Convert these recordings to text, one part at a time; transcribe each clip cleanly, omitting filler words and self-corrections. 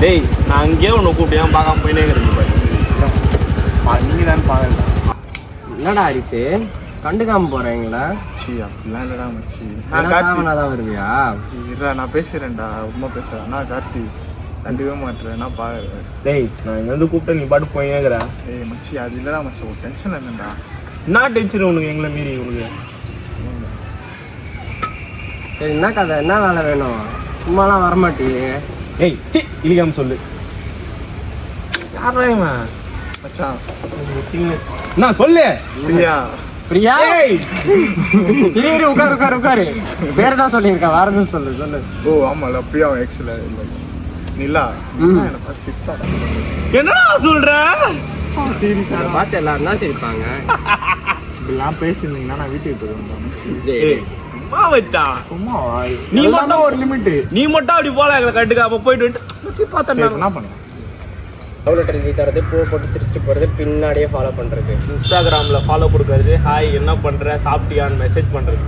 டேய் நான் அங்கேயே ஒன்று கூப்பிட்டு பார்க்காம போயினே இருக்கிறேன். நீங்க தான் பாருங்க. என்னடா ஹரிசு கண்டுக்காம போறீங்களா? அப்படிலாம் இல்லடா மச்சி. நான் வருவியா? இல்ல நான் பேசுறேன்டா, உண்மை பேசுறேன். நான் கார்த்தி கண்டுக்கவே மாட்டேன். நான் பாருங்க. டேய் நான் இங்க வந்து கூப்பிட்டு நீ பாட்டு போயினேங்கிற. ஏய் மச்சி அது இல்லடா மச்சி, ஒரு டென்ஷன் இல்லைடா. என்ன டென்ஷன் உனக்கு எங்களை மீறி உனக்கு? சரி என்ன கதை, என்ன வேலை வேணும்? சும்மாலாம் வரமாட்டீங்க. ஏய் சி இலிகாம சொல்லு. யாரா இவன்? மச்சான் நான் சொல்லு. பிரியா. பிரியா? இரு உட்காரு உட்காரு உட்காரு. பேர் தான் சொல்லியிருக்கேன், வேற எதுவும் சொல்லு சொல்லு. ஓ ஆமால பிரியா எக்ஸ்ல இல்லை நிலா. என்ன பார்த்து சிரிச்சாடா. என்னடா சொல்ற? சீரியஸா பார்த்து எல்லாரும் தான் சிரிப்பாங்க. இப்படிலாம் பேசியிருந்தீங்கன்னா நான் வீட்டுக்கு போயிருந்தேன். சும்மா வச்சா சும்மா நீ மட்டும் ஒரு லிமிட். நீ மட்டும் அப்படி போல எங்களை கட்டுக்காம போயிட்டு பார்த்தேன். என்ன பண்ண லெட்டர் எழுதி தரது, பூ போட்டு சிரிச்சுட்டு போறது, பின்னாடியே ஃபாலோ பண்றது, இன்ஸ்டாகிராம்ல ஃபாலோ கொடுக்கறது, ஹாய் என்ன பண்ற சாப்பிட்டியான்னு மெசேஜ் பண்றது.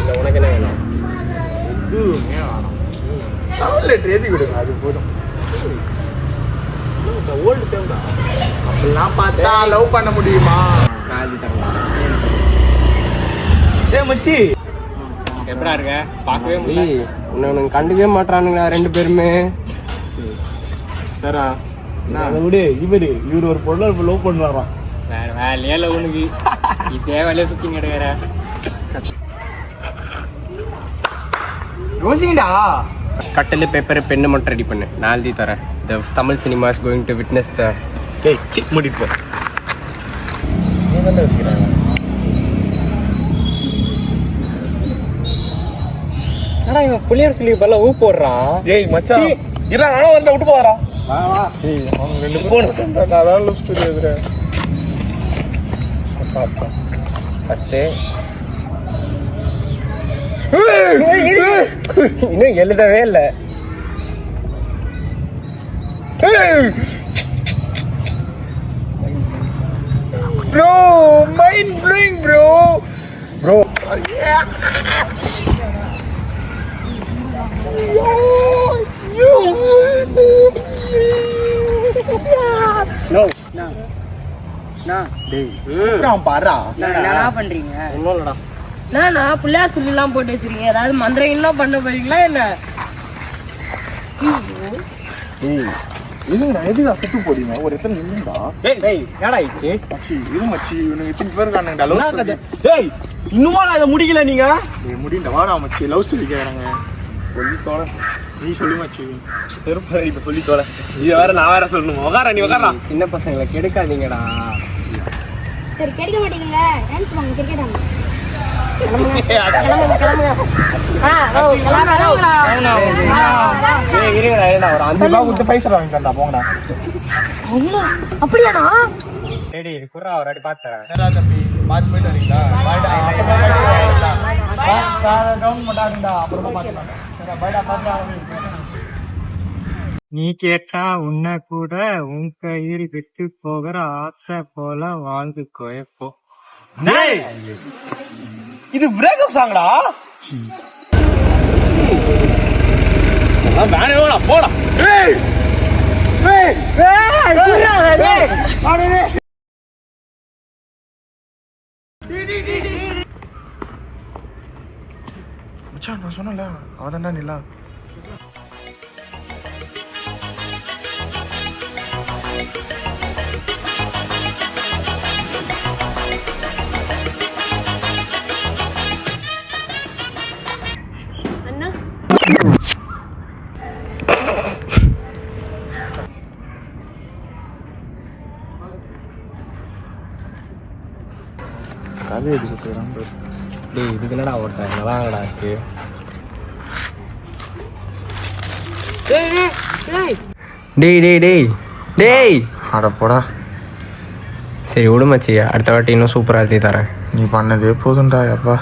இல்லை உனக்கு என்ன வேணும்? எதுவுமே வேணாம். லவ் லெட்டர் எழுதி விடுங்க, அது போதும். ஓல்டு சேம் தான். அப்படிலாம் பார்த்தா லவ் பண்ண முடியுமா? நான் எழுதி தரலாம். ஏ மச்சி எப்படா இருக்க? பார்க்கவே முடியல. உனக்கு கண்டுக்கவே மாட்டானுங்களா ரெண்டு பேருமே? சரா விடு. இவரு ஒரு பொருளை லவ் பண்ணுவாராம். வேற வேலையே இல்லை உனக்கு. இதே வேலையை சுற்றி கிடைக்கிற யோசிங்கடா. கட்டில் பேப்பர் பெண்ணு மட்டும் ரெடி பண்ணு, நான் எழுதி தரேன். The Tamil cinema is going to witness the. ஏய் சி மூடிட்டு போ. நீ தான் யோசிக்கிறாங்க. ஆனால் இவன் புள்ளியார் சொல்லி இப்பெல்லாம் ஊ போடுறான். ஏய் மச்சான் இல்ல நானும் வந்து விட்டு போறா. வா வா. ஏய் அவங்க ரெண்டு பேரும் நான் தான் லவ் ஸ்டோரி எழுதுறேன். ஃபஸ்ட்டு இன்னும் எழுதவே இல்லை. Bro mind blowing bro. No பாரா என்னடா பண்றீங்க? ஒன்றும் இல்லைடா. என்னண்ணா பிள்ளையார் சொல்லிலாம் போட்டு வச்சிருக்கீங்க? ஏதாவது மந்திரம் என்ன பண்ண போறீங்களா என்ன? இதுங்க எதுக்கு சுட்டு போடுங்க ஒரு எத்தனை இல்லைண்டா. ஏய் ஏடா ஆயிடுச்சு மச்சி இது மச்சி இவனுக்கு இத்தனை பேர் காணுங்கடா லவ் ஸ்டோரி. ஏய் இன்னுமா அதை முடிக்கல நீங்க? முடியல வாடா மச்சி லவ் ஸ்டோரி கேக்குறாங்க. சொல்லி தோல நீ சொல்லி மச்சி. திருப்பதி இப்ப சொல்லி தோல. இது வேற நான் வேற சொல்லணும். உட்கார நீ உட்காரா. சின்ன பசங்களை கெடுக்காதீங்கடா. சரி கெடுக்க மாட்டீங்களா? டான்ஸ் வாங்க கிரிக்கெட் ஆடுங்க. ஒரு 5 ரூபா கொடுத்து பைசா வாங்கி தந்தா போங்கடா. அப்படியாடா? சரி இது குறா ஒரு வாட்டி பார்த்துறேன். சரா தம்பி பாத்து போயிட்டு வரீங்களா? பாய்டா டவுன் பண்ணாங்கடா. அப்புறமா பாத்துக்கலாம். சரா பாய்டா பாத்துக்கலாம். நீ கேட்டா உன்னை கூட உன் கையில் விட்டு போகிற ஆசை போல வாழ்ந்து கோயப்போ. டேய் இது பிரேக்கப் சாங்கடா. நான் வேணவே வேணாம் போடா. ஏய் ஏய் ஏய் அடடே மச்சான் நான் சொன்னல அவதான்டா நிலா. அண்ணா கதை எது சொல்றான் பாரு. டேய் இதுக்கு என்னடா ஓட்ட நல்லாங்கடா இருக்கு. டேய் டேய் டேய் டேய் அட போடா. சரி விடுமச்சி, அடுத்த வாட்டி இன்னும் சூப்பராக எழுதி தரேன். நீ பண்ணதே போதும்டா அப்பா.